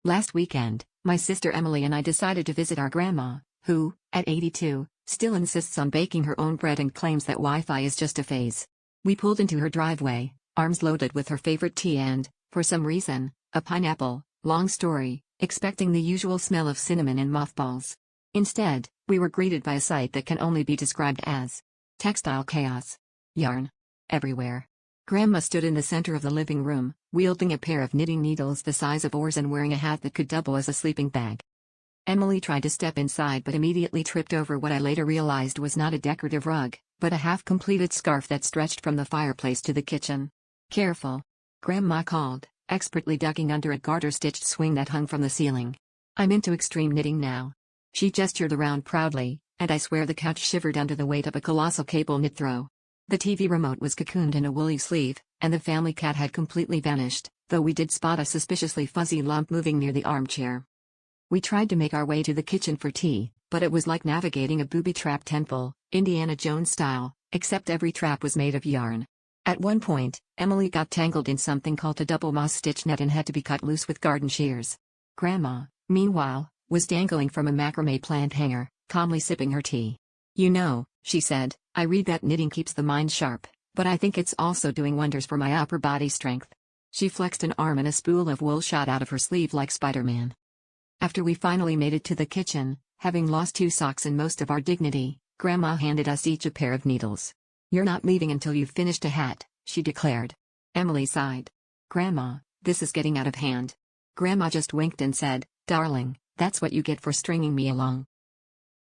Last weekend, my sister Emily and I decided to visit our grandma, who, at 82, still insists on baking her own bread and claims that Wi-Fi is just a phase. We pulled into her driveway, arms loaded with her favorite tea and, for some reason, a pineapple. Long story, expecting the usual smell of cinnamon and mothballs. Instead, we were greeted by a sight that can only be described as textile chaos. Yarn everywhere. Grandma stood in the center of the living room, wielding a pair of knitting needles the size of oars and wearing a hat that could double as a sleeping bag. Emily tried to step inside but immediately tripped over what I later realized was not a decorative rug, but a half-completed scarf that stretched from the fireplace to the kitchen. "Careful," Grandma called, expertly ducking under a garter-stitched swing that hung from the ceiling. "I'm into extreme knitting now." She gestured around proudly, and I swear the couch shivered under the weight of a colossal cable knit throw. The TV remote was cocooned in a woolly sleeve, and the family cat had completely vanished, though we did spot a suspiciously fuzzy lump moving near the armchair. We tried to make our way to the kitchen for tea, but it was like navigating a booby-trapped temple, Indiana Jones style, except every trap was made of yarn. At one point, Emily got tangled in something called a double moss-stitch net and had to be cut loose with garden shears. Grandma, meanwhile, was dangling from a macrame plant hanger, calmly sipping her tea. "You know," she said, "I read that knitting keeps the mind sharp, but I think it's also doing wonders for my upper body strength." She flexed an arm and a spool of wool shot out of her sleeve like Spider-Man. After we finally made it to the kitchen, having lost 2 socks and most of our dignity, Grandma handed us each a pair of needles. "You're not leaving until you've finished a hat," she declared. Emily sighed. "Grandma, this is getting out of hand." Grandma just winked and said, "Darling, that's what you get for stringing me along."